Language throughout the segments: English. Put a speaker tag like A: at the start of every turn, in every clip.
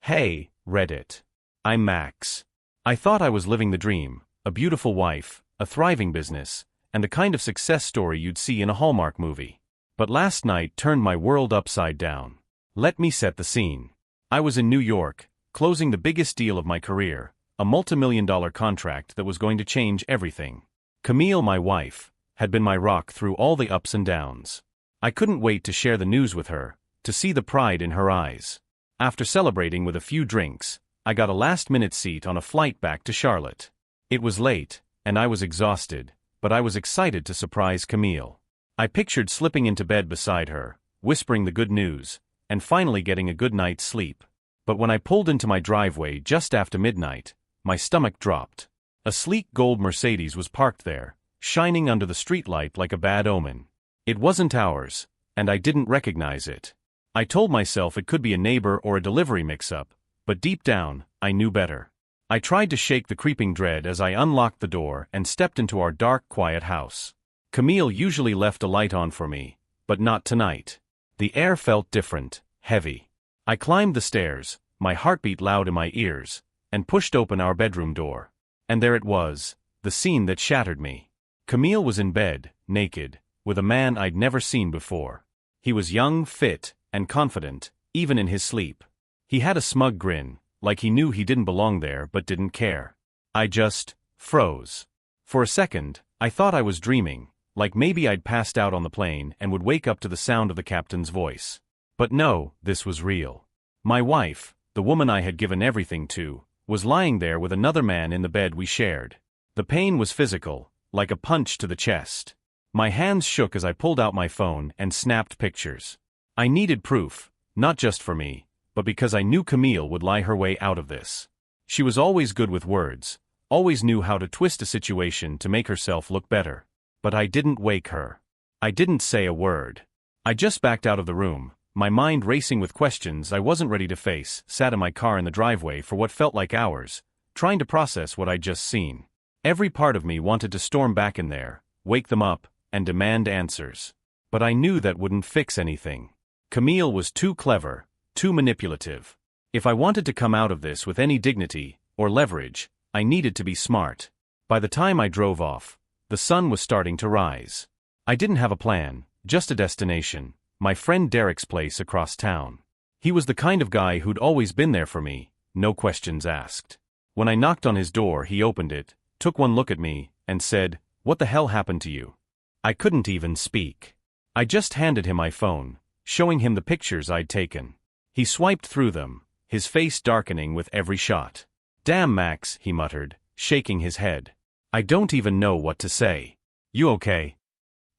A: Hey, Reddit. I'm Max. I thought I was living the dream, a beautiful wife, a thriving business, and the kind of success story you'd see in a Hallmark movie. But last night turned my world upside down. Let me set the scene. I was in New York, closing the biggest deal of my career, a multi-million-dollar contract that was going to change everything. Camille, my wife, had been my rock through all the ups and downs. I couldn't wait to share the news with her, to see the pride in her eyes. After celebrating with a few drinks, I got a last-minute seat on a flight back to Charlotte. It was late, and I was exhausted, but I was excited to surprise Camille. I pictured slipping into bed beside her, whispering the good news, and finally getting a good night's sleep. But when I pulled into my driveway just after midnight, my stomach dropped. A sleek gold Mercedes was parked there, shining under the streetlight like a bad omen. It wasn't ours, and I didn't recognize it. I told myself it could be a neighbor or a delivery mix-up, but deep down, I knew better. I tried to shake the creeping dread as I unlocked the door and stepped into our dark, quiet house. Camille usually left a light on for me, but not tonight. The air felt different, heavy. I climbed the stairs, my heartbeat loud in my ears, and pushed open our bedroom door. And there it was, the scene that shattered me. Camille was in bed, naked, with a man I'd never seen before. He was young, fit, and confident, even in his sleep. He had a smug grin, like he knew he didn't belong there but didn't care. I just froze. For a second, I thought I was dreaming, like maybe I'd passed out on the plane and would wake up to the sound of the captain's voice. But no, this was real. My wife, the woman I had given everything to, was lying there with another man in the bed we shared. The pain was physical, like a punch to the chest. My hands shook as I pulled out my phone and snapped pictures. I needed proof, not just for me, but because I knew Camille would lie her way out of this. She was always good with words, always knew how to twist a situation to make herself look better. But I didn't wake her. I didn't say a word. I just backed out of the room, my mind racing with questions I wasn't ready to face, sat in my car in the driveway for what felt like hours, trying to process what I'd just seen. Every part of me wanted to storm back in there, wake them up, and demand answers. But I knew that wouldn't fix anything. Camille was too clever, too manipulative. If I wanted to come out of this with any dignity or leverage, I needed to be smart. By the time I drove off, the sun was starting to rise. I didn't have a plan, just a destination, my friend Derek's place across town. He was the kind of guy who'd always been there for me, no questions asked. When I knocked on his door, he opened it, took one look at me, and said, "What the hell happened to you?" I couldn't even speak. I just handed him my phone, showing him the pictures I'd taken. He swiped through them, his face darkening with every shot. "Damn, Max," he muttered, shaking his head. "I don't even know what to say. You okay?"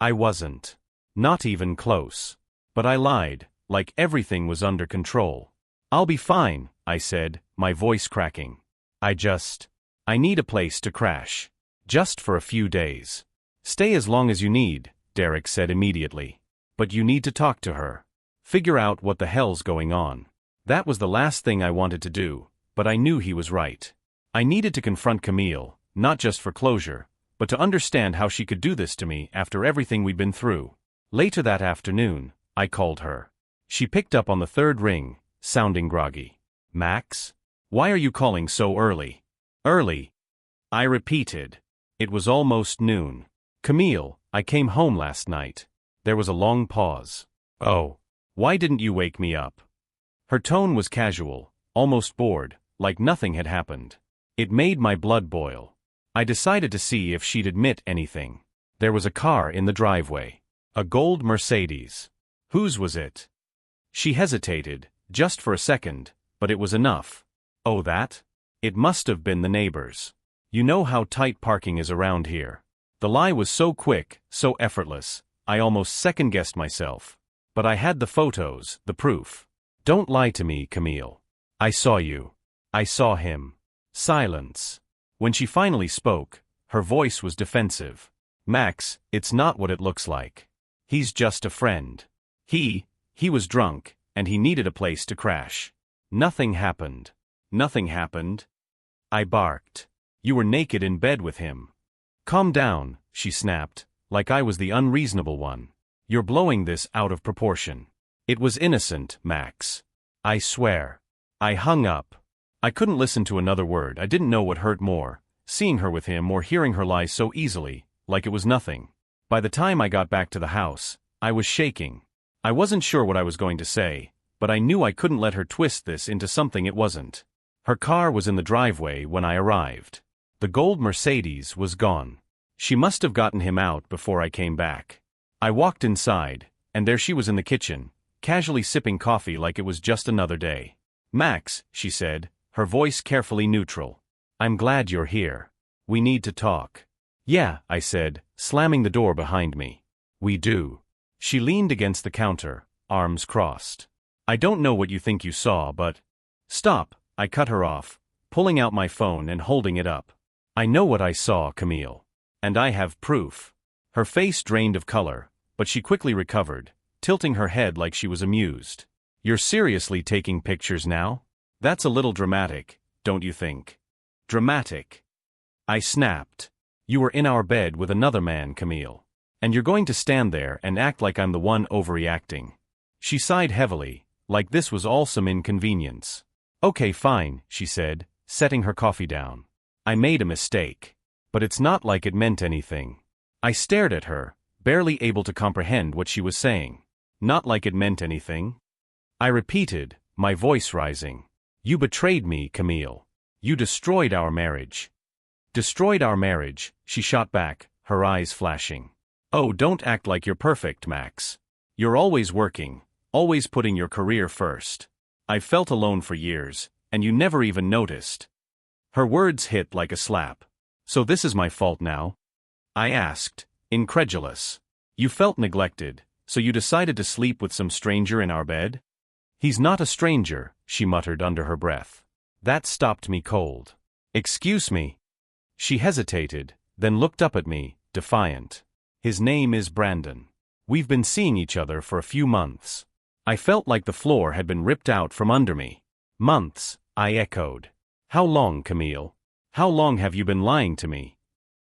A: I wasn't. Not even close. But I lied, like everything was under control. "I'll be fine," I said, my voice cracking. I need a place to crash. Just for a few days." "Stay as long as you need," Derek said immediately. "But you need to talk to her. Figure out what the hell's going on." That was the last thing I wanted to do, but I knew he was right. I needed to confront Camille, not just for closure, but to understand how she could do this to me after everything we'd been through. Later that afternoon, I called her. She picked up on the third ring, sounding groggy. "Max? Why are you calling so early?" "Early?" I repeated. It was almost noon. "Camille, I came home last night." There was a long pause. "Oh. Why didn't you wake me up?" Her tone was casual, almost bored, like nothing had happened. It made my blood boil. I decided to see if she'd admit anything. There was a car in the driveway. A gold Mercedes. Whose was it? She hesitated, just for a second, but it was enough. "Oh, that? It must have been the neighbor's. You know how tight parking is around here." The lie was so quick, so effortless, I almost second-guessed myself. But I had the photos, the proof. "Don't lie to me, Camille. I saw you. I saw him." Silence. When she finally spoke, her voice was defensive. "Max, it's not what it looks like. He's just a friend. He was drunk, and he needed a place to crash. Nothing happened." "Nothing happened?" I barked. "You were naked in bed with him." "Calm down," she snapped, like I was the unreasonable one. "You're blowing this out of proportion. It was innocent, Max. I swear." I hung up. I couldn't listen to another word. I didn't know what hurt more, seeing her with him or hearing her lie so easily, like it was nothing. By the time I got back to the house, I was shaking. I wasn't sure what I was going to say, but I knew I couldn't let her twist this into something it wasn't. Her car was in the driveway when I arrived. The gold Mercedes was gone. She must have gotten him out before I came back. I walked inside, and there she was in the kitchen, casually sipping coffee like it was just another day. "Max," she said, her voice carefully neutral. "I'm glad you're here. We need to talk." "Yeah," I said, slamming the door behind me. "We do." She leaned against the counter, arms crossed. "I don't know what you think you saw, but—" "Stop," I cut her off, pulling out my phone and holding it up. "I know what I saw, Camille. And I have proof." Her face drained of color, but she quickly recovered, tilting her head like she was amused. "You're seriously taking pictures now? That's a little dramatic, don't you think?" "Dramatic?" I snapped. "You were in our bed with another man, Camille. And you're going to stand there and act like I'm the one overreacting." She sighed heavily, like this was all some inconvenience. "Okay, fine," she said, setting her coffee down. "I made a mistake. But it's not like it meant anything." I stared at her, barely able to comprehend what she was saying. "Not like it meant anything?" I repeated, my voice rising. "You betrayed me, Camille. You destroyed our marriage." "Destroyed our marriage," she shot back, her eyes flashing. "Oh, don't act like you're perfect, Max. You're always working, always putting your career first. I've felt alone for years, and you never even noticed." Her words hit like a slap. "So this is my fault now?" I asked, incredulous. "You felt neglected, so you decided to sleep with some stranger in our bed?" "He's not a stranger," she muttered under her breath. That stopped me cold. "Excuse me." She hesitated, then looked up at me, defiant. "His name is Brandon. We've been seeing each other for a few months." I felt like the floor had been ripped out from under me. "Months," I echoed. "How long, Camille? How long have you been lying to me?"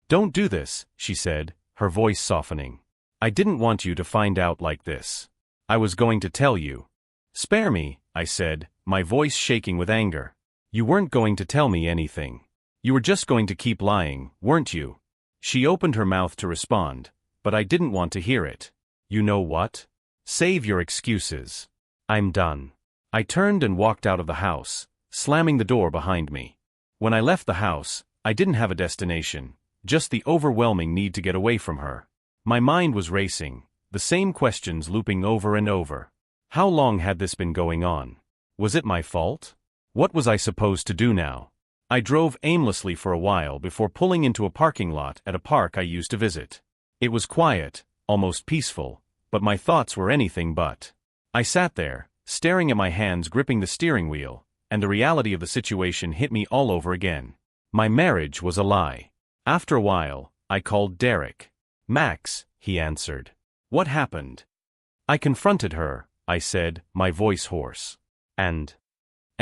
A: "Don't do this," she said, her voice softening. "I didn't want you to find out like this. I was going to tell you." "Spare me," I said, my voice shaking with anger. "You weren't going to tell me anything. You were just going to keep lying, weren't you?" She opened her mouth to respond, but I didn't want to hear it. "You know what? Save your excuses. I'm done." I turned and walked out of the house, slamming the door behind me. When I left the house, I didn't have a destination, just the overwhelming need to get away from her. My mind was racing, the same questions looping over and over. How long had this been going on? Was it my fault? What was I supposed to do now? I drove aimlessly for a while before pulling into a parking lot at a park I used to visit. It was quiet, almost peaceful, but my thoughts were anything but. I sat there, staring at my hands gripping the steering wheel, and the reality of the situation hit me all over again. My marriage was a lie. After a while, I called Derek. "Max," he answered. "What happened?" I confronted her, I said, my voice hoarse. And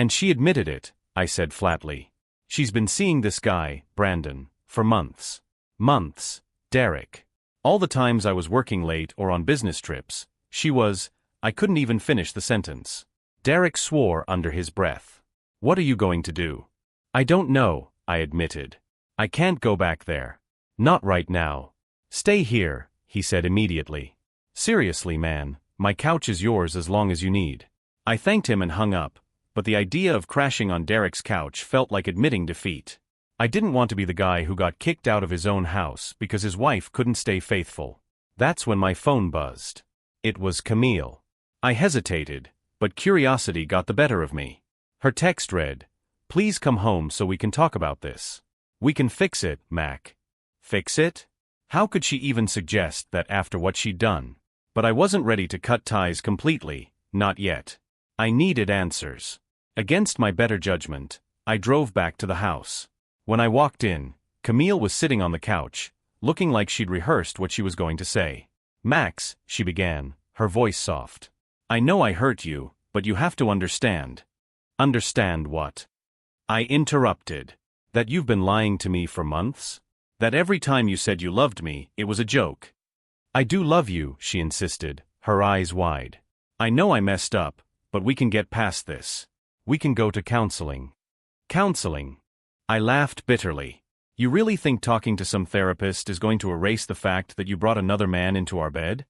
A: she admitted it," I said flatly. "She's been seeing this guy, Brandon, for months." "Months, Derek. All the times I was working late or on business trips, she was—" I couldn't even finish the sentence. Derek swore under his breath. "What are you going to do?" "I don't know," I admitted. "I can't go back there. Not right now." "Stay here," he said immediately. "Seriously, man, my couch is yours as long as you need." I thanked him and hung up, but the idea of crashing on Derek's couch felt like admitting defeat. I didn't want to be the guy who got kicked out of his own house because his wife couldn't stay faithful. That's when my phone buzzed. It was Camille. I hesitated, but curiosity got the better of me. Her text read, "Please come home so we can talk about this. We can fix it, Mac." Fix it? How could she even suggest that after what she'd done? But I wasn't ready to cut ties completely, not yet. I needed answers. Against my better judgment, I drove back to the house. When I walked in, Camille was sitting on the couch, looking like she'd rehearsed what she was going to say. "Max," she began, her voice soft. "I know I hurt you, but you have to understand." "Understand what?" I interrupted. "That you've been lying to me for months? That every time you said you loved me, it was a joke?" "I do love you," she insisted, her eyes wide. "I know I messed up, but we can get past this. We can go to counseling. Counseling? I laughed bitterly. You really think talking to some therapist is going to erase the fact that you brought another man into our bed?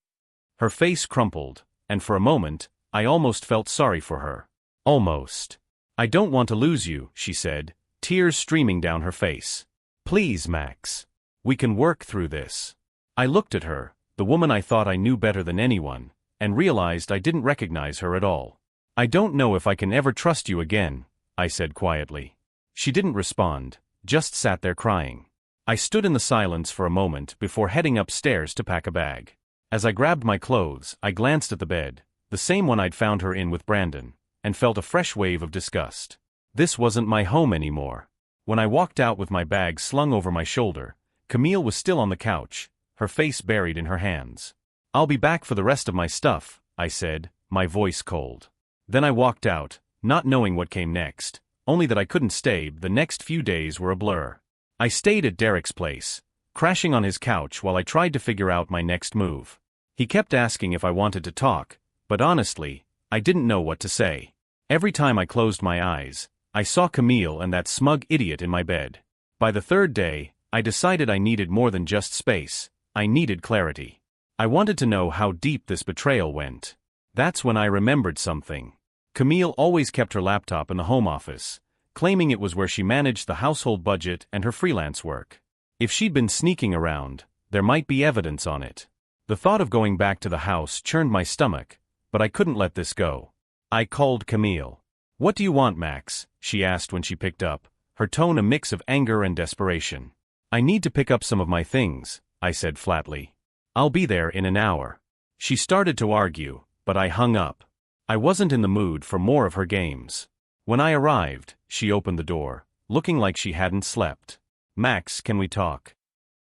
A: Her face crumpled, and for a moment, I almost felt sorry for her. Almost. I don't want to lose you, she said, tears streaming down her face. Please, Max. We can work through this. I looked at her, the woman I thought I knew better than anyone, and realized I didn't recognize her at all. I don't know if I can ever trust you again, I said quietly. She didn't respond, just sat there crying. I stood in the silence for a moment before heading upstairs to pack a bag. As I grabbed my clothes, I glanced at the bed, the same one I'd found her in with Brandon, and felt a fresh wave of disgust. This wasn't my home anymore. When I walked out with my bag slung over my shoulder, Camille was still on the couch, her face buried in her hands. I'll be back for the rest of my stuff, I said, my voice cold. Then I walked out, not knowing what came next, only that I couldn't stay. The next few days were a blur. I stayed at Derek's place, crashing on his couch while I tried to figure out my next move. He kept asking if I wanted to talk, but honestly, I didn't know what to say. Every time I closed my eyes, I saw Camille and that smug idiot in my bed. By the third day, I decided I needed more than just space. I needed clarity. I wanted to know how deep this betrayal went. That's when I remembered something. Camille always kept her laptop in the home office, claiming it was where she managed the household budget and her freelance work. If she'd been sneaking around, there might be evidence on it. The thought of going back to the house churned my stomach, but I couldn't let this go. I called Camille. "What do you want, Max?" she asked when she picked up, her tone a mix of anger and desperation. "I need to pick up some of my things," I said flatly. "I'll be there in an hour." She started to argue, but I hung up. I wasn't in the mood for more of her games. When I arrived, she opened the door, looking like she hadn't slept. "Max, can we talk?"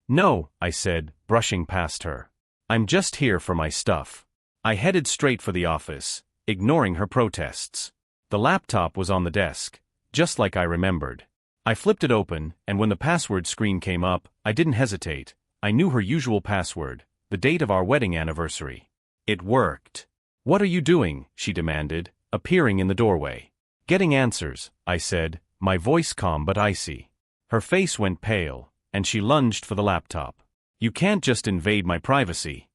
A: "No," I said, brushing past her. "I'm just here for my stuff." I headed straight for the office, ignoring her protests. The laptop was on the desk, just like I remembered. I flipped it open, and when the password screen came up, I didn't hesitate. I knew her usual password, the date of our wedding anniversary. It worked. "What are you doing?" she demanded, appearing in the doorway. "Getting answers," I said, my voice calm but icy. Her face went pale, and she lunged for the laptop. "You can't just invade my privacy."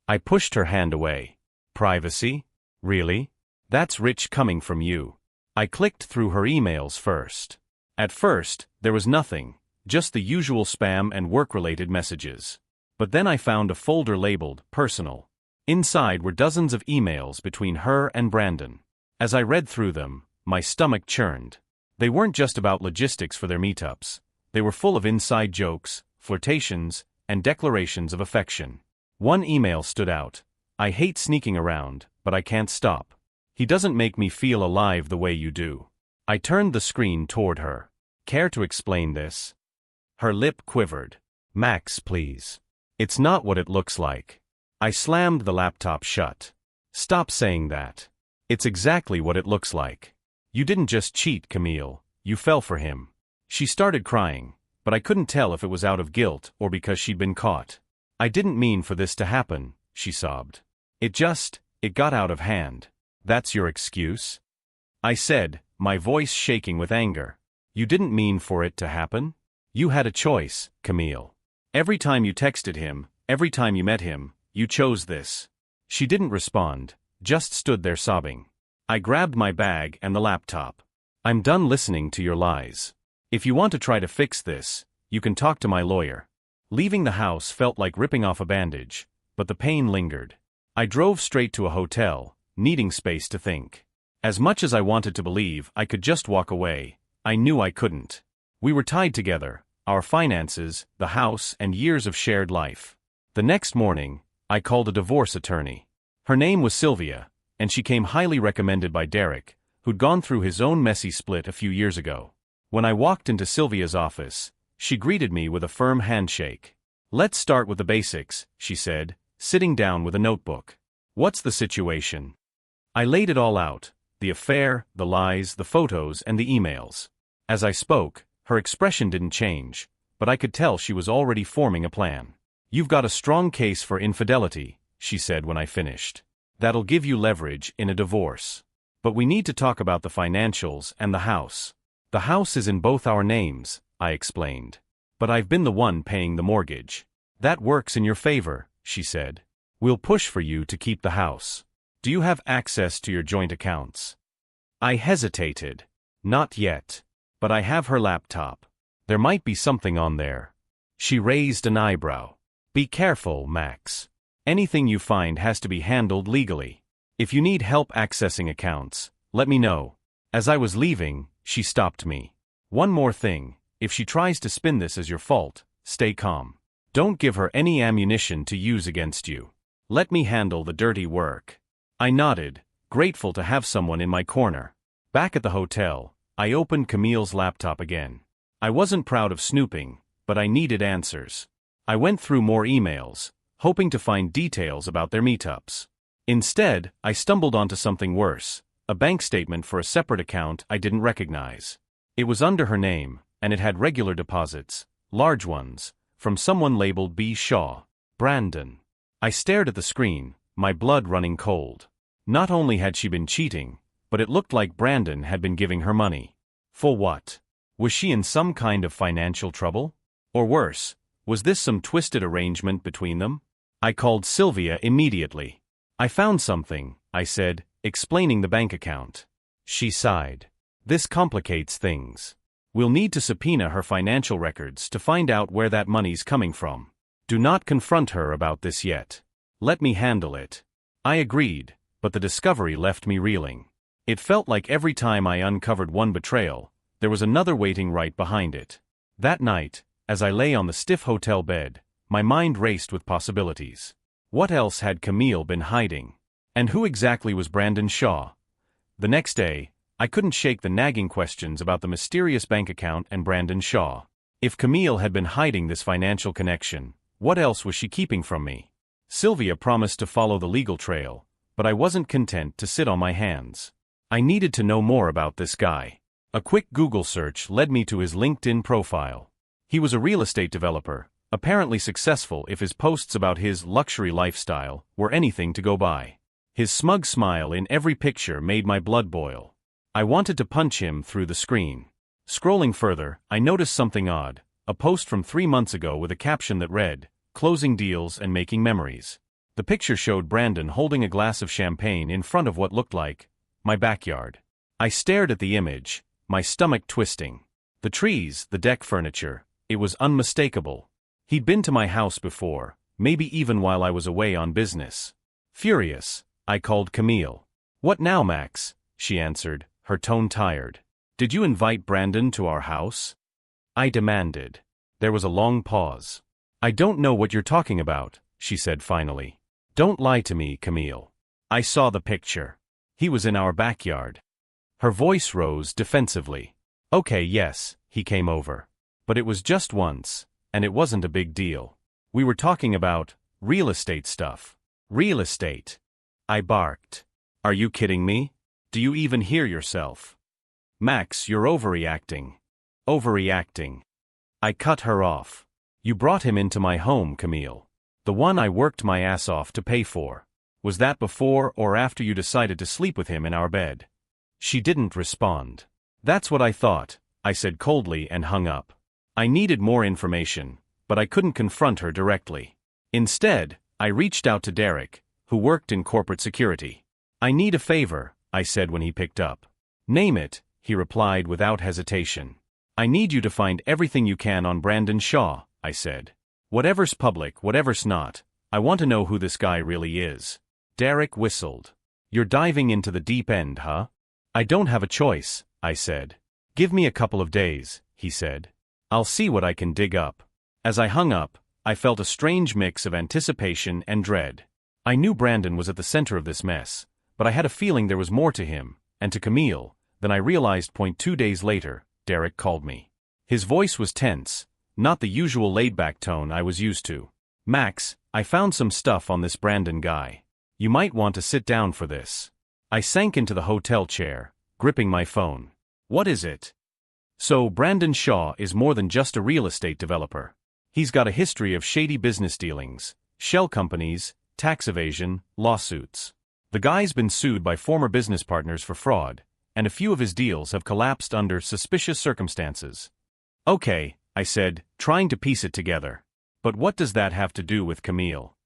A: I pushed her hand away. "Privacy? Really? That's rich coming from you." I clicked through her emails first. At first, there was nothing, just the usual spam and work-related messages. But then I found a folder labeled Personal. Inside were dozens of emails between her and Brandon. As I read through them, my stomach churned. They weren't just about logistics for their meetups. They were full of inside jokes, flirtations, and declarations of affection. One email stood out. "I hate sneaking around, but I can't stop. He doesn't make me feel alive the way you do." I turned the screen toward her. "Care to explain this?" Her lip quivered. "Max, please. It's not what it looks like." I slammed the laptop shut. "Stop saying that. It's exactly what it looks like. You didn't just cheat, Camille, you fell for him." She started crying, but I couldn't tell if it was out of guilt or because she'd been caught. "I didn't mean for this to happen," she sobbed. It got out of hand." "That's your excuse?" I said, my voice shaking with anger. "You didn't mean for it to happen? You had a choice, Camille. Every time you texted him, every time you met him, you chose this." She didn't respond, just stood there sobbing. I grabbed my bag and the laptop. "I'm done listening to your lies. If you want to try to fix this, you can talk to my lawyer." Leaving the house felt like ripping off a bandage, but the pain lingered. I drove straight to a hotel, needing space to think. As much as I wanted to believe I could just walk away, I knew I couldn't. We were tied together, our finances, the house, and years of shared life. The next morning, I called a divorce attorney. Her name was Sylvia, and she came highly recommended by Derek, who'd gone through his own messy split a few years ago. When I walked into Sylvia's office, she greeted me with a firm handshake. "Let's start with the basics," she said, sitting down with a notebook. "What's the situation?" I laid it all out, the affair, the lies, the photos, and the emails. As I spoke, her expression didn't change, but I could tell she was already forming a plan. "You've got a strong case for infidelity," she said when I finished. "That'll give you leverage in a divorce." But we need to talk about the financials and the house. The house is in both our names, I explained. But I've been the one paying the mortgage. That works in your favor, she said. We'll push for you to keep the house. Do you have access to your joint accounts? I hesitated. Not yet. But I have her laptop. There might be something on there. She raised an eyebrow. Be careful, Max. Anything you find has to be handled legally. If you need help accessing accounts, let me know. As I was leaving, she stopped me. One more thing, if she tries to spin this as your fault, stay calm. Don't give her any ammunition to use against you. Let me handle the dirty work. I nodded, grateful to have someone in my corner. Back at the hotel, I opened Camille's laptop again. I wasn't proud of snooping, but I needed answers. I went through more emails, hoping to find details about their meetups. Instead, I stumbled onto something worse, a bank statement for a separate account I didn't recognize. It was under her name, and it had regular deposits, large ones, from someone labeled B. Shaw, Brandon. I stared at the screen, my blood running cold. Not only had she been cheating, but it looked like Brandon had been giving her money. For what? Was she in some kind of financial trouble? Or worse, was this some twisted arrangement between them? I called Sylvia immediately. I found something, I said, explaining the bank account. She sighed. This complicates things. We'll need to subpoena her financial records to find out where that money's coming from. Do not confront her about this yet. Let me handle it. I agreed, but the discovery left me reeling. It felt like every time I uncovered one betrayal, there was another waiting right behind it. That night, as I lay on the stiff hotel bed, my mind raced with possibilities. What else had Camille been hiding? And who exactly was Brandon Shaw? The next day, I couldn't shake the nagging questions about the mysterious bank account and Brandon Shaw. If Camille had been hiding this financial connection, what else was she keeping from me? Sylvia promised to follow the legal trail, but I wasn't content to sit on my hands. I needed to know more about this guy. A quick Google search led me to his LinkedIn profile. He was a real estate developer, apparently successful if his posts about his luxury lifestyle were anything to go by. His smug smile in every picture made my blood boil. I wanted to punch him through the screen. Scrolling further, I noticed something odd, a post from 3 months ago with a caption that read, "Closing deals and making memories." The picture showed Brandon holding a glass of champagne in front of what looked like my backyard. I stared at the image, my stomach twisting. The trees, the deck furniture, it was unmistakable. He'd been to my house before, maybe even while I was away on business. Furious, I called Camille. "What now, Max?" she answered, her tone tired. "Did you invite Brandon to our house?" I demanded. There was a long pause. "I don't know what you're talking about," she said finally. "Don't lie to me, Camille. I saw the picture. He was in our backyard." Her voice rose defensively. "Okay, yes, he came over. But it was just once, and it wasn't a big deal. We were talking about real estate stuff." "Real estate?" I barked. "Are you kidding me? Do you even hear yourself?" "Max, you're overreacting." "Overreacting." I cut her off. "You brought him into my home, Camille. The one I worked my ass off to pay for. Was that before or after you decided to sleep with him in our bed?" She didn't respond. "That's what I thought," I said coldly and hung up. I needed more information, but I couldn't confront her directly. Instead, I reached out to Derek, who worked in corporate security. "I need a favor," I said when he picked up. "Name it," he replied without hesitation. "I need you to find everything you can on Brandon Shaw," I said. "Whatever's public, whatever's not, I want to know who this guy really is." Derek whistled. "You're diving into the deep end, huh?" "I don't have a choice," I said. "Give me a couple of days," he said. "I'll see what I can dig up." As I hung up, I felt a strange mix of anticipation and dread. I knew Brandon was at the center of this mess, but I had a feeling there was more to him, and to Camille, than I realized. 2 days later, Derek called me. His voice was tense, not the usual laid-back tone I was used to. "Max, I found some stuff on this Brandon guy. You might want to sit down for this." I sank into the hotel chair, gripping my phone. "What is it?" "So Brandon Shaw is more than just a real estate developer. He's got a history of shady business dealings, shell companies, tax evasion, lawsuits. The guy's been sued by former business partners for fraud, and a few of his deals have collapsed under suspicious circumstances. Okay, I said, trying to piece it together. But what does that have to do with Camille?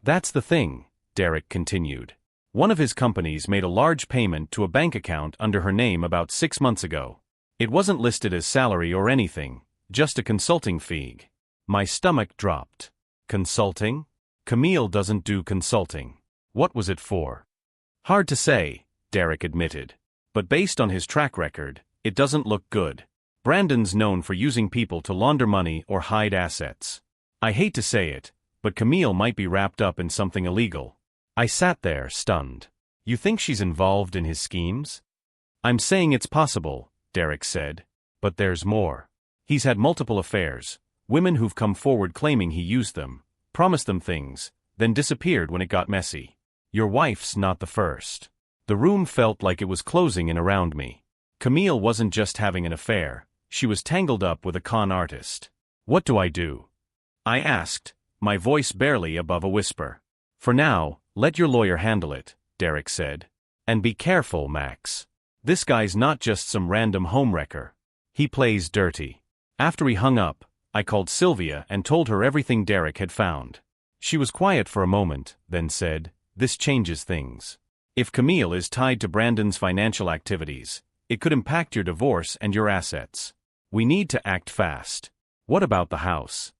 A: That's the thing, Derek continued. One of his companies made a large payment to a bank account under her name about 6 months ago. It wasn't listed as salary or anything, just a consulting fee. My stomach dropped. Consulting? Camille doesn't do consulting. What was it for? Hard to say, Derek admitted. But based on his track record, it doesn't look good. Brandon's known for using people to launder money or hide assets. I hate to say it, but Camille might be wrapped up in something illegal. I sat there, stunned. You think she's involved in his schemes? I'm saying it's possible, Derek said. But there's more. He's had multiple affairs, women who've come forward claiming he used them, promised them things, then disappeared when it got messy. Your wife's not the first. The room felt like it was closing in around me. Camille wasn't just having an affair, she was tangled up with a con artist. What do I do? I asked, my voice barely above a whisper. For now, let your lawyer handle it, Derek said. And be careful, Max. This guy's not just some random homewrecker. He plays dirty. After he hung up, I called Sylvia and told her everything Derek had found. She was quiet for a moment, then said, "This changes things. If Camille is tied to Brandon's financial activities, it could impact your divorce and your assets. We need to act fast." "What about the house?"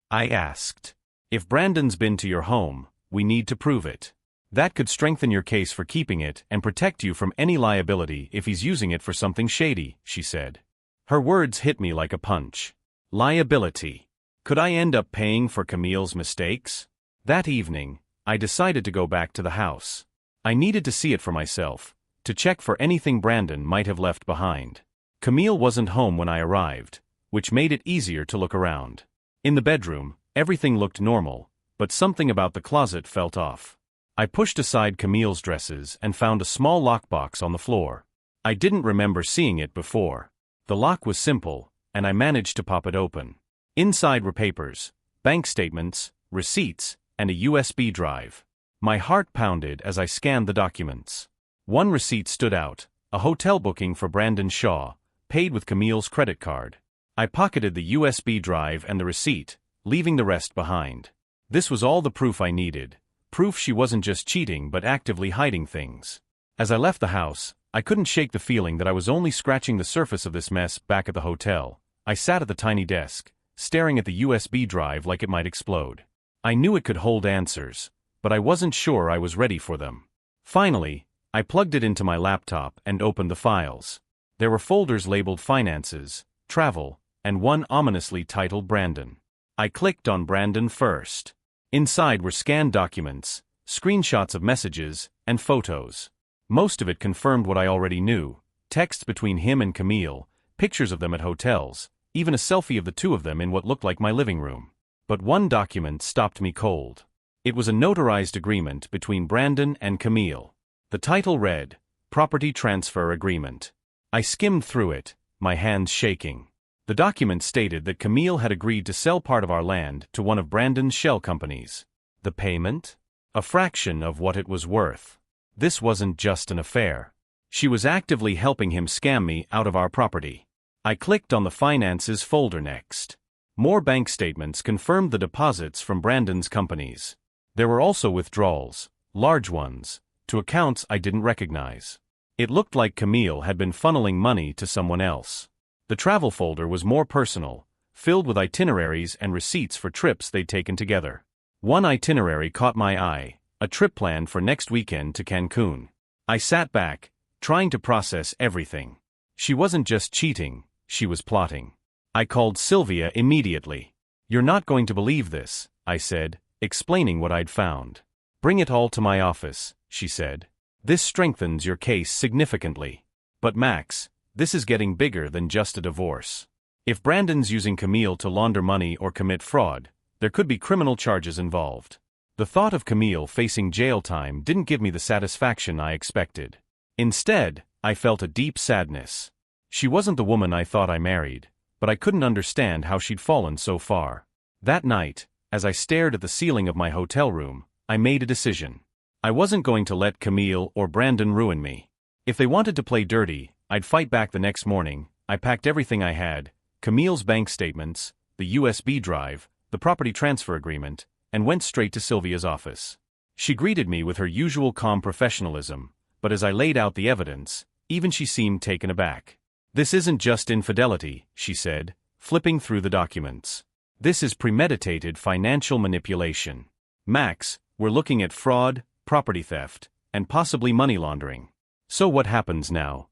A: I asked. "If Brandon's been to your home, we need to prove it. That could strengthen your case for keeping it and protect you from any liability if he's using it for something shady," she said. Her words hit me like a punch. Liability. Could I end up paying for Camille's mistakes? That evening, I decided to go back to the house. I needed to see it for myself, to check for anything Brandon might have left behind. Camille wasn't home when I arrived, which made it easier to look around. In the bedroom, everything looked normal, but something about the closet felt off. I pushed aside Camille's dresses and found a small lockbox on the floor. I didn't remember seeing it before. The lock was simple, and I managed to pop it open. Inside were papers, bank statements, receipts, and a USB drive. My heart pounded as I scanned the documents. One receipt stood out, a hotel booking for Brandon Shaw, paid with Camille's credit card. I pocketed the USB drive and the receipt, leaving the rest behind. This was all the proof I needed. Proof she wasn't just cheating but actively hiding things. As I left the house, I couldn't shake the feeling that I was only scratching the surface of this mess back at the hotel. I sat at the tiny desk, staring at the USB drive like it might explode. I knew it could hold answers, but I wasn't sure I was ready for them. Finally, I plugged it into my laptop and opened the files. There were folders labeled Finances, Travel, and one ominously titled Brandon. I clicked on Brandon first. Inside were scanned documents, screenshots of messages, and photos. Most of it confirmed what I already knew: texts between him and Camille, pictures of them at hotels, even a selfie of the two of them in what looked like my living room. But one document stopped me cold. It was a notarized agreement between Brandon and Camille. The title read, Property Transfer Agreement. I skimmed through it, my hands shaking. The document stated that Camille had agreed to sell part of our land to one of Brandon's shell companies. The payment? A fraction of what it was worth. This wasn't just an affair. She was actively helping him scam me out of our property. I clicked on the Finances folder next. More bank statements confirmed the deposits from Brandon's companies. There were also withdrawals, large ones, to accounts I didn't recognize. It looked like Camille had been funneling money to someone else. The travel folder was more personal, filled with itineraries and receipts for trips they'd taken together. One itinerary caught my eye, a trip planned for next weekend to Cancun. I sat back, trying to process everything. She wasn't just cheating, she was plotting. I called Sylvia immediately. "You're not going to believe this," I said, explaining what I'd found. "Bring it all to my office," she said. "This strengthens your case significantly." "But Max, this is getting bigger than just a divorce. If Brandon's using Camille to launder money or commit fraud, there could be criminal charges involved." The thought of Camille facing jail time didn't give me the satisfaction I expected. Instead, I felt a deep sadness. She wasn't the woman I thought I married, but I couldn't understand how she'd fallen so far. That night, as I stared at the ceiling of my hotel room, I made a decision. I wasn't going to let Camille or Brandon ruin me. If they wanted to play dirty, I'd fight back the next morning. I packed everything I had, Camille's bank statements, the USB drive, the property transfer agreement, and went straight to Sylvia's office. She greeted me with her usual calm professionalism, but as I laid out the evidence, even she seemed taken aback. "This isn't just infidelity," she said, flipping through the documents. "This is premeditated financial manipulation. Max, we're looking at fraud, property theft, and possibly money laundering." "So what happens now?"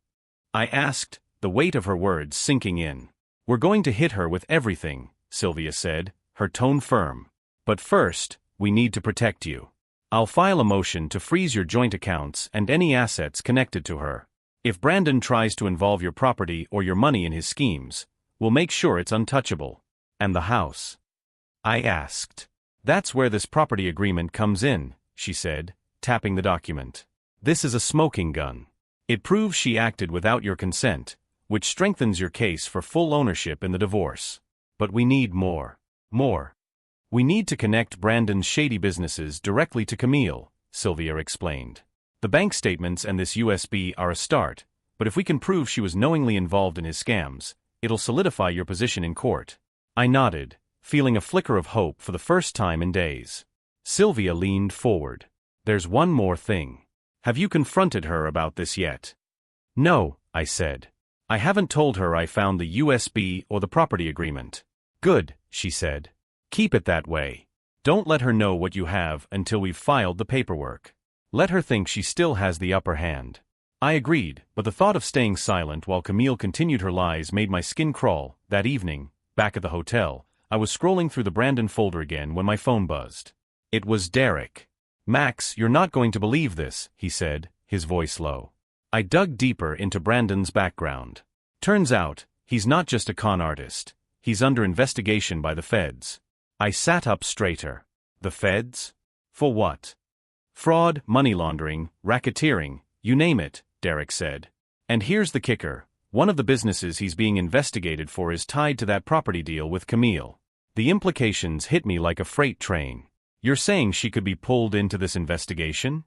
A: I asked, the weight of her words sinking in. "We're going to hit her with everything," Sylvia said, her tone firm. "But first, we need to protect you. I'll file a motion to freeze your joint accounts and any assets connected to her. If Brandon tries to involve your property or your money in his schemes, we'll make sure it's untouchable." "And the house?" I asked. "That's where this property agreement comes in," she said, tapping the document. "This is a smoking gun. It proves she acted without your consent, which strengthens your case for full ownership in the divorce. But we need more. More. We need to connect Brandon's shady businesses directly to Camille," Sylvia explained. "The bank statements and this USB are a start, but if we can prove she was knowingly involved in his scams, it'll solidify your position in court." I nodded, feeling a flicker of hope for the first time in days. Sylvia leaned forward. "There's one more thing. Have you confronted her about this yet?" "No," I said. "I haven't told her I found the USB or the property agreement." "Good," she said. "Keep it that way. Don't let her know what you have until we've filed the paperwork. Let her think she still has the upper hand." I agreed, but the thought of staying silent while Camille continued her lies made my skin crawl. That evening, back at the hotel, I was scrolling through the Brandon folder again when my phone buzzed. It was Derek. "Max, you're not going to believe this," he said, his voice low. I dug deeper into Brandon's background. Turns out, he's not just a con artist. He's under investigation by the feds. I sat up straighter. The feds? For what? "Fraud, money laundering, racketeering, you name it," Derek said. "And here's the kicker. One of the businesses he's being investigated for is tied to that property deal with Camille." The implications hit me like a freight train. "You're saying she could be pulled into this investigation?"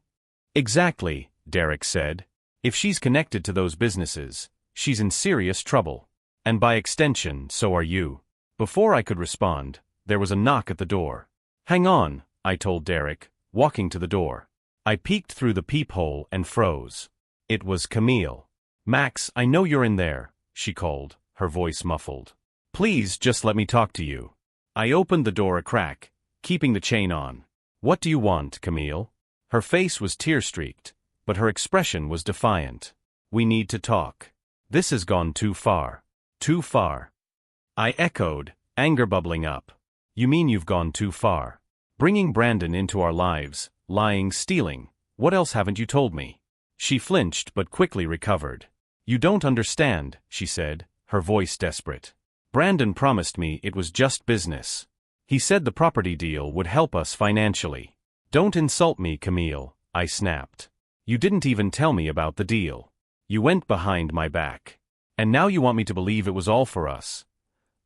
A: "Exactly," Derek said. "If she's connected to those businesses, she's in serious trouble. And by extension, so are you." Before I could respond, there was a knock at the door. "Hang on," I told Derek, walking to the door. I peeked through the peephole and froze. It was Camille. "Max, I know you're in there," she called, her voice muffled. "Please just let me talk to you." I opened the door a crack, keeping the chain on. "What do you want, Camille?" Her face was tear-streaked, but her expression was defiant. "We need to talk. This has gone too far." "Too far?" I echoed, anger bubbling up. "You mean you've gone too far? Bringing Brandon into our lives, lying, stealing, what else haven't you told me?" She flinched but quickly recovered. "You don't understand," she said, her voice desperate. "Brandon promised me it was just business. He said the property deal would help us financially." "Don't insult me, Camille," I snapped. "You didn't even tell me about the deal. You went behind my back. And now you want me to believe it was all for us."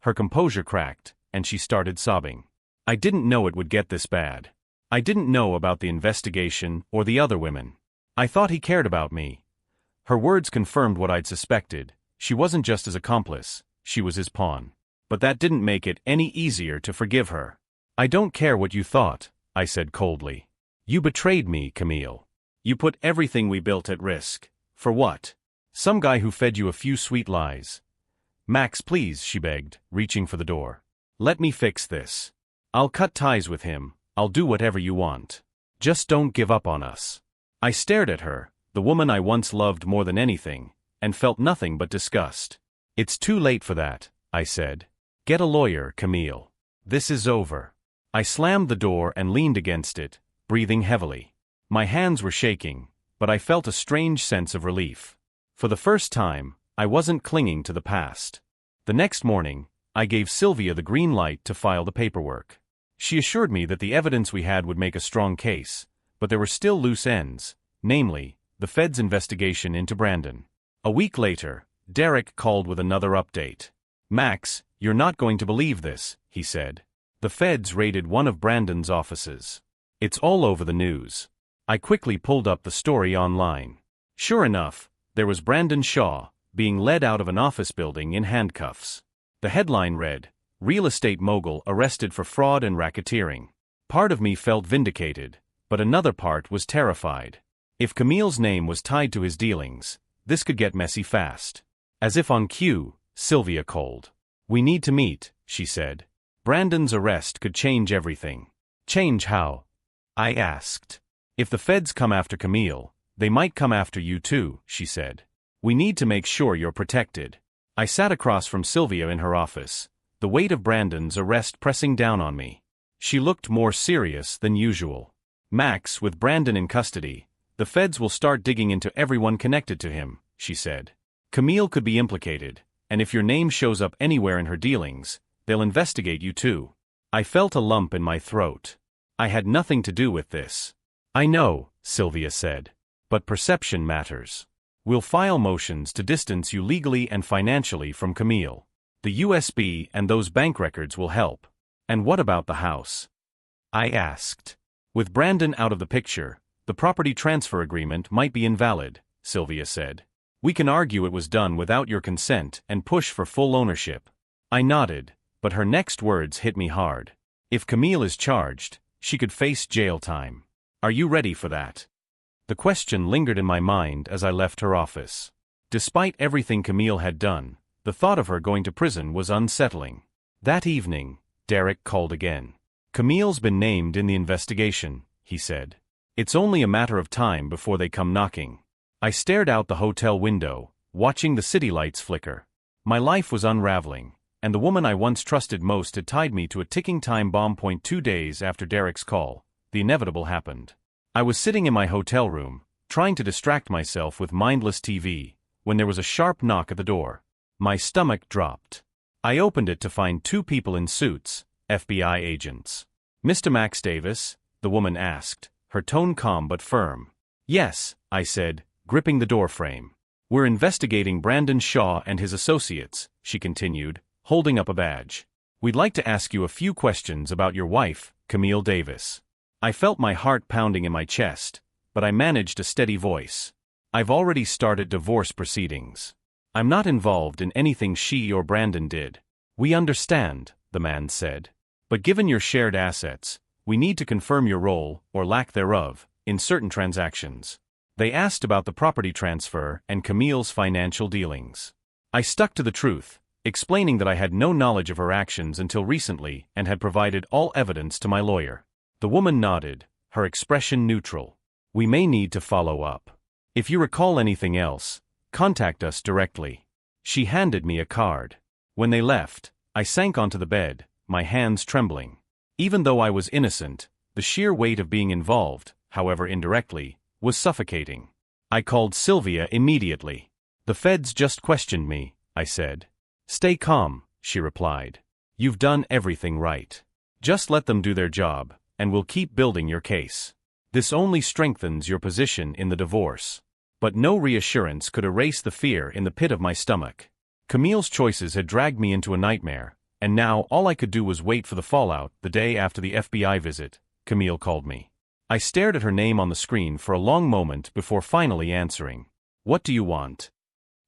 A: Her composure cracked, and she started sobbing. "I didn't know it would get this bad. I didn't know about the investigation or the other women. I thought he cared about me." Her words confirmed what I'd suspected. She wasn't just his accomplice, she was his pawn. But that didn't make it any easier to forgive her. "I don't care what you thought," I said coldly. "You betrayed me, Camille. You put everything we built at risk. For what? Some guy who fed you a few sweet lies." "Max, please," she begged, reaching for the door. "Let me fix this. I'll cut ties with him, I'll do whatever you want. Just don't give up on us." I stared at her, the woman I once loved more than anything, and felt nothing but disgust. "It's too late for that," I said. "Get a lawyer, Camille. This is over." I slammed the door and leaned against it, breathing heavily. My hands were shaking, but I felt a strange sense of relief. For the first time, I wasn't clinging to the past. The next morning, I gave Sylvia the green light to file the paperwork. She assured me that the evidence we had would make a strong case, but there were still loose ends, namely, the Fed's investigation into Brandon. A week later, Derek called with another update. "Max, you're not going to believe this," he said. "The Feds raided one of Brandon's offices. It's all over the news. I quickly pulled up the story online. Sure enough, there was Brandon Shaw, being led out of an office building in handcuffs. The headline read, "Real estate mogul arrested for fraud and racketeering." Part of me felt vindicated, but another part was terrified. If Camille's name was tied to his dealings, this could get messy fast. As if on cue, Sylvia called. "We need to meet," she said. Brandon's arrest could change everything. Change how? I asked. If the feds come after Camille, they might come after you too, she said. We need to make sure you're protected. I sat across from Sylvia in her office, the weight of Brandon's arrest pressing down on me. She looked more serious than usual. "Max, with Brandon in custody, the feds will start digging into everyone connected to him," she said. "Camille could be implicated, and if your name shows up anywhere in her dealings, they'll investigate you too." I felt a lump in my throat. I had nothing to do with this. "I know," Sylvia said. "But perception matters. We'll file motions to distance you legally and financially from Camille. The USB and those bank records will help." "And what about the house?" I asked. "With Brandon out of the picture, the property transfer agreement might be invalid," Sylvia said. "We can argue it was done without your consent and push for full ownership." I nodded, but her next words hit me hard. "If Camille is charged, she could face jail time. Are you ready for that?" The question lingered in my mind as I left her office. Despite everything Camille had done, the thought of her going to prison was unsettling. That evening, Derek called again. "Camille's been named in the investigation," he said. "It's only a matter of time before they come knocking." I stared out the hotel window, watching the city lights flicker. My life was unraveling, and the woman I once trusted most had tied me to a ticking time bomb. 2 days after Derek's call, the inevitable happened. I was sitting in my hotel room, trying to distract myself with mindless TV, when there was a sharp knock at the door. My stomach dropped. I opened it to find 2 people in suits, FBI agents. "Mr. Max Davis?" the woman asked, her tone calm but firm. "Yes," I said, gripping the door frame. "We're investigating Brandon Shaw and his associates," she continued, holding up a badge. "We'd like to ask you a few questions about your wife, Camille Davis." I felt my heart pounding in my chest, but I managed a steady voice. "I've already started divorce proceedings. I'm not involved in anything she or Brandon did." "We understand," the man said. "But given your shared assets, we need to confirm your role, or lack thereof, in certain transactions." They asked about the property transfer and Camille's financial dealings. I stuck to the truth, explaining that I had no knowledge of her actions until recently and had provided all evidence to my lawyer. The woman nodded, her expression neutral. "We may need to follow up. If you recall anything else, contact us directly." She handed me a card. When they left, I sank onto the bed, my hands trembling. Even though I was innocent, the sheer weight of being involved, however indirectly, was suffocating. I called Sylvia immediately. "The feds just questioned me," I said. "Stay calm," she replied. "You've done everything right. Just let them do their job, and we'll keep building your case. This only strengthens your position in the divorce." But no reassurance could erase the fear in the pit of my stomach. Camille's choices had dragged me into a nightmare, and now all I could do was wait for the fallout. The day after the FBI visit, Camille called me. I stared at her name on the screen for a long moment before finally answering. "What do you want?"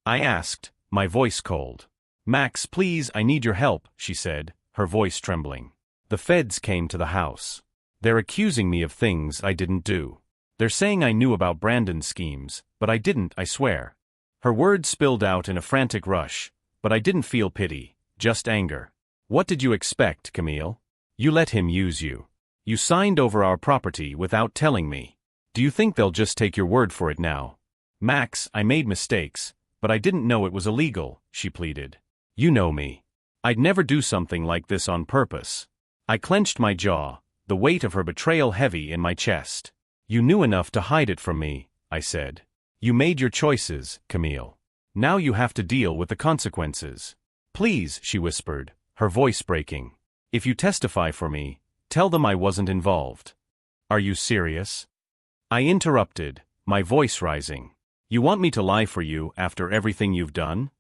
A: I asked, my voice cold. "Max, please, I need your help," she said, her voice trembling. "The feds came to the house. They're accusing me of things I didn't do. They're saying I knew about Brandon's schemes, but I didn't, I swear." Her words spilled out in a frantic rush, but I didn't feel pity, just anger. "What did you expect, Camille? You let him use you. You signed over our property without telling me. Do you think they'll just take your word for it now?" "Max, I made mistakes, but I didn't know it was illegal," she pleaded. "You know me. I'd never do something like this on purpose." I clenched my jaw, the weight of her betrayal heavy in my chest. "You knew enough to hide it from me," I said. "You made your choices, Camille. Now you have to deal with the consequences." "Please," she whispered, her voice breaking. "If you testify for me, tell them I wasn't involved." "Are you serious?" I interrupted, my voice rising. "You want me to lie for you after everything you've done?"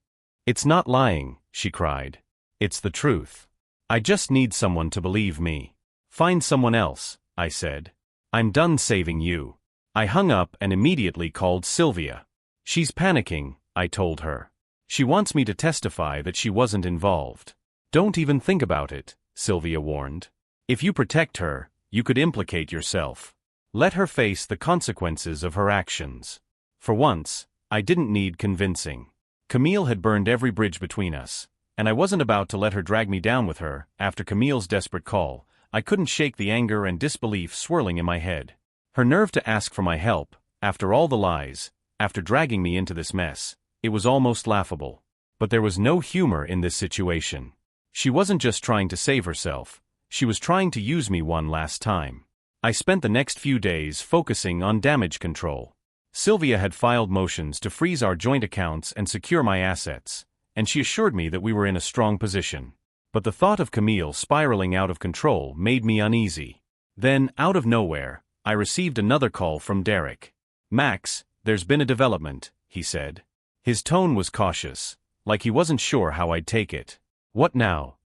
A: "It's not lying," she cried. "It's the truth. I just need someone to believe me." "Find someone else," I said. "I'm done saving you." I hung up and immediately called Sylvia. She's panicking, I told her. She wants me to testify that she wasn't involved. Don't even think about it, Sylvia warned. If you protect her, you could implicate yourself. Let her face the consequences of her actions. For once, I didn't need convincing. Camille had burned every bridge between us, and I wasn't about to let her drag me down with her. After Camille's desperate call, I couldn't shake the anger and disbelief swirling in my head. Her nerve to ask for my help, after all the lies, after dragging me into this mess, it was almost laughable. But there was no humor in this situation. She wasn't just trying to save herself, she was trying to use me one last time. I spent the next few days focusing on damage control. Sylvia had filed motions to freeze our joint accounts and secure my assets, and she assured me that we were in a strong position. But the thought of Camille spiraling out of control made me uneasy. Then, out of nowhere, I received another call from Derek. "Max, there's been a development," he said. His tone was cautious, like he wasn't sure how I'd take it. "What now?"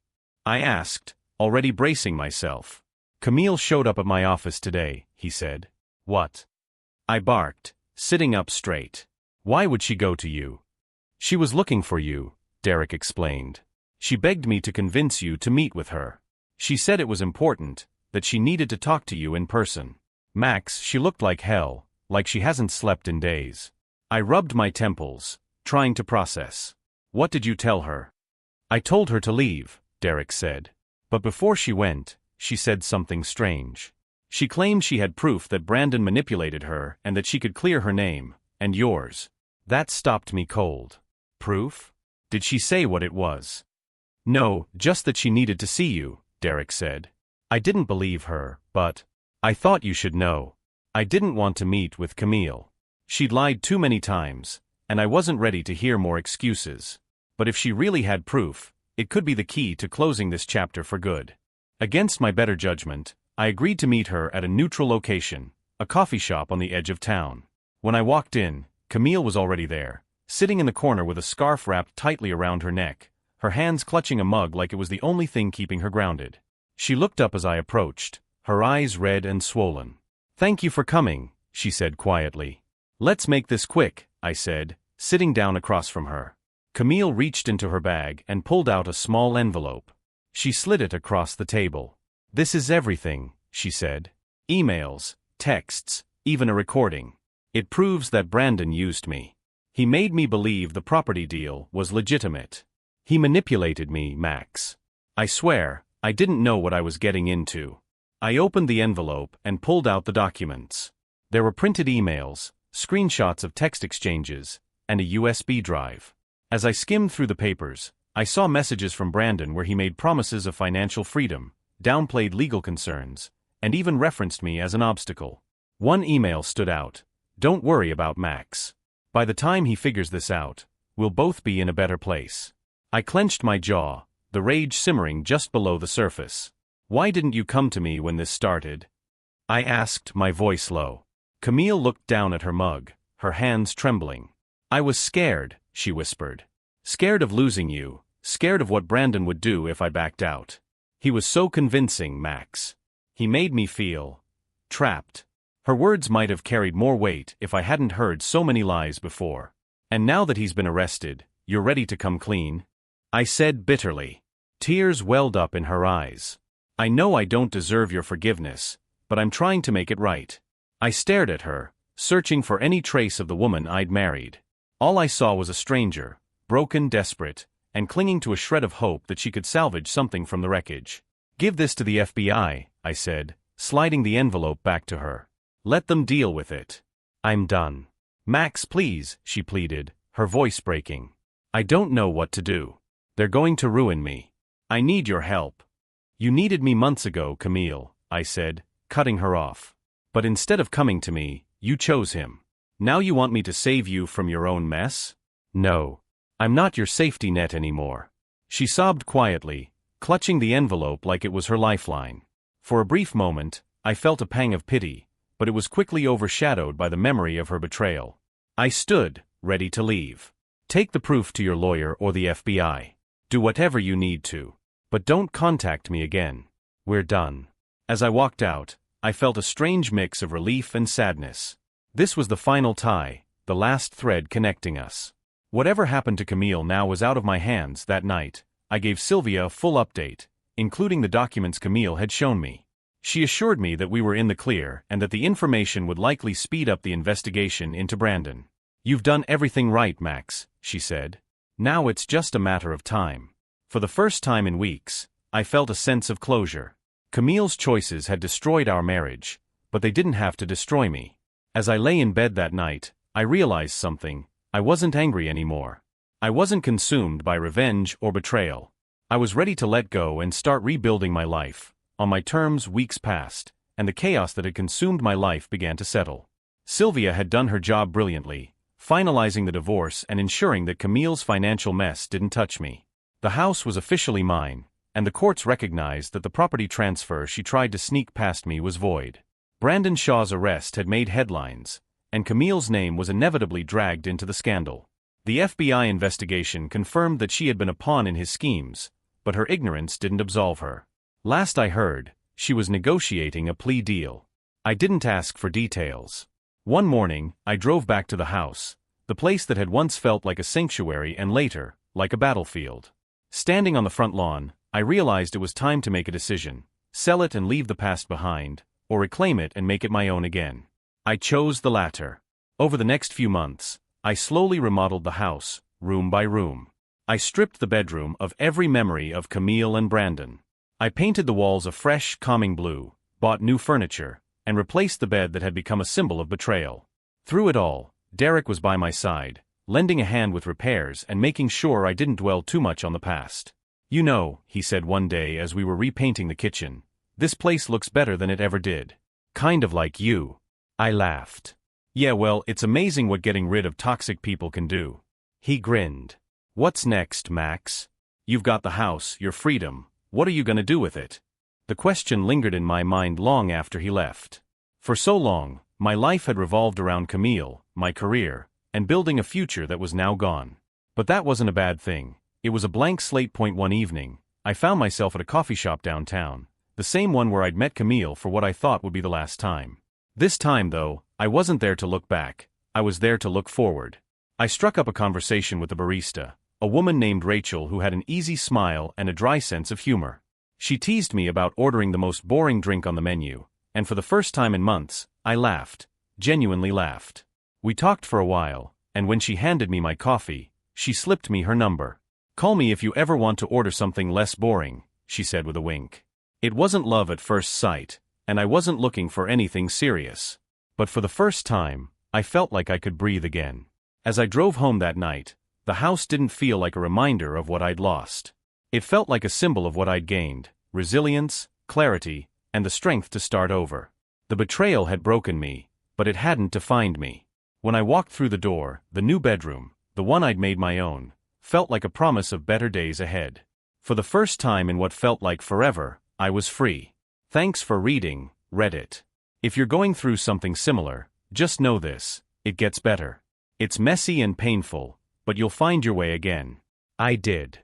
A: I asked, already bracing myself. "Camille showed up at my office today," he said. "What?" I barked, sitting up straight. "Why would she go to you?" "She was looking for you," Derek explained. "She begged me to convince you to meet with her. She said it was important, that she needed to talk to you in person." "Max, she looked like hell, like she hasn't slept in days." I rubbed my temples, trying to process. "What did you tell her?" "I told her to leave," Derek said. "But before she went, she said something strange. She claimed she had proof that Brandon manipulated her and that she could clear her name, and yours. That stopped me cold." "Proof? Did she say what it was?" "No, just that she needed to see you," Derek said. I didn't believe her, but I thought you should know. I didn't want to meet with Camille. She'd lied too many times, and I wasn't ready to hear more excuses. But if she really had proof, it could be the key to closing this chapter for good. Against my better judgment, I agreed to meet her at a neutral location, a coffee shop on the edge of town. When I walked in, Camille was already there, sitting in the corner with a scarf wrapped tightly around her neck, her hands clutching a mug like it was the only thing keeping her grounded. She looked up as I approached, her eyes red and swollen. "Thank you for coming," she said quietly. "Let's make this quick," I said, sitting down across from her. Camille reached into her bag and pulled out a small envelope. She slid it across the table. "This is everything," she said. "Emails, texts, even a recording. It proves that Brandon used me. He made me believe the property deal was legitimate. He manipulated me, Max. I swear, I didn't know what I was getting into." I opened the envelope and pulled out the documents. There were printed emails, screenshots of text exchanges, and a USB drive. As I skimmed through the papers, I saw messages from Brandon where he made promises of financial freedom, downplayed legal concerns, and even referenced me as an obstacle. One email stood out. "Don't worry about Max. By the time he figures this out, we'll both be in a better place." I clenched my jaw, the rage simmering just below the surface. "Why didn't you come to me when this started?" I asked, my voice low. Camille looked down at her mug, her hands trembling. "I was scared," she whispered. "Scared of losing you, scared of what Brandon would do if I backed out. He was so convincing, Max. He made me feel trapped." Her words might have carried more weight if I hadn't heard so many lies before. "And now that he's been arrested, you're ready to come clean?" I said bitterly. Tears welled up in her eyes. "I know I don't deserve your forgiveness, but I'm trying to make it right." I stared at her, searching for any trace of the woman I'd married. All I saw was a stranger, broken, desperate, and clinging to a shred of hope that she could salvage something from the wreckage. "Give this to the FBI, I said, sliding the envelope back to her. "Let them deal with it. I'm done." "Max, please," she pleaded, her voice breaking. "I don't know what to do. They're going to ruin me. I need your help." "You needed me months ago, Camille," I said, cutting her off. "But instead of coming to me, you chose him. Now you want me to save you from your own mess? No. I'm not your safety net anymore." She sobbed quietly, clutching the envelope like it was her lifeline. For a brief moment, I felt a pang of pity, but it was quickly overshadowed by the memory of her betrayal. I stood, ready to leave. "Take the proof to your lawyer or the FBI. Do whatever you need to. But don't contact me again. We're done." As I walked out, I felt a strange mix of relief and sadness. This was the final tie, the last thread connecting us. Whatever happened to Camille now was out of my hands. That night, I gave Sylvia a full update, including the documents Camille had shown me. She assured me that we were in the clear and that the information would likely speed up the investigation into Brandon. "You've done everything right, Max," she said. "Now it's just a matter of time." For the first time in weeks, I felt a sense of closure. Camille's choices had destroyed our marriage, but they didn't have to destroy me. As I lay in bed that night, I realized something. I wasn't angry anymore. I wasn't consumed by revenge or betrayal. I was ready to let go and start rebuilding my life. On my terms. Weeks passed, and the chaos that had consumed my life began to settle. Sylvia had done her job brilliantly, finalizing the divorce and ensuring that Camille's financial mess didn't touch me. The house was officially mine, and the courts recognized that the property transfer she tried to sneak past me was void. Brandon Shaw's arrest had made headlines, and Camille's name was inevitably dragged into the scandal. The FBI investigation confirmed that she had been a pawn in his schemes, but her ignorance didn't absolve her. Last I heard, she was negotiating a plea deal. I didn't ask for details. One morning, I drove back to the house, the place that had once felt like a sanctuary and later, like a battlefield. Standing on the front lawn, I realized it was time to make a decision: sell it and leave the past behind, or reclaim it and make it my own again. I chose the latter. Over the next few months, I slowly remodeled the house, room by room. I stripped the bedroom of every memory of Camille and Brandon. I painted the walls a fresh, calming blue, bought new furniture, and replaced the bed that had become a symbol of betrayal. Through it all, Derek was by my side, lending a hand with repairs and making sure I didn't dwell too much on the past. "You know," he said one day as we were repainting the kitchen, "this place looks better than it ever did." "Kind of like you." I laughed. "Yeah, well, it's amazing what getting rid of toxic people can do." He grinned. "What's next, Max? You've got the house, your freedom. What are you gonna do with it?" The question lingered in my mind long after he left. For so long, my life had revolved around Camille, my career, and building a future that was now gone. But that wasn't a bad thing. It was a blank slate. One evening, I found myself at a coffee shop downtown, the same one where I'd met Camille for what I thought would be the last time. This time, though, I wasn't there to look back. I was there to look forward. I struck up a conversation with the barista, a woman named Rachel who had an easy smile and a dry sense of humor. She teased me about ordering the most boring drink on the menu, and for the first time in months, I laughed, genuinely laughed. We talked for a while, and when she handed me my coffee, she slipped me her number. "Call me if you ever want to order something less boring," she said with a wink. It wasn't love at first sight, and I wasn't looking for anything serious. But for the first time, I felt like I could breathe again. As I drove home that night, the house didn't feel like a reminder of what I'd lost. It felt like a symbol of what I'd gained: resilience, clarity, and the strength to start over. The betrayal had broken me, but it hadn't defined me. When I walked through the door, the new bedroom, the one I'd made my own, felt like a promise of better days ahead. For the first time in what felt like forever, I was free. Thanks for reading, Reddit. If you're going through something similar, just know this: it gets better. It's messy and painful, but you'll find your way again. I did.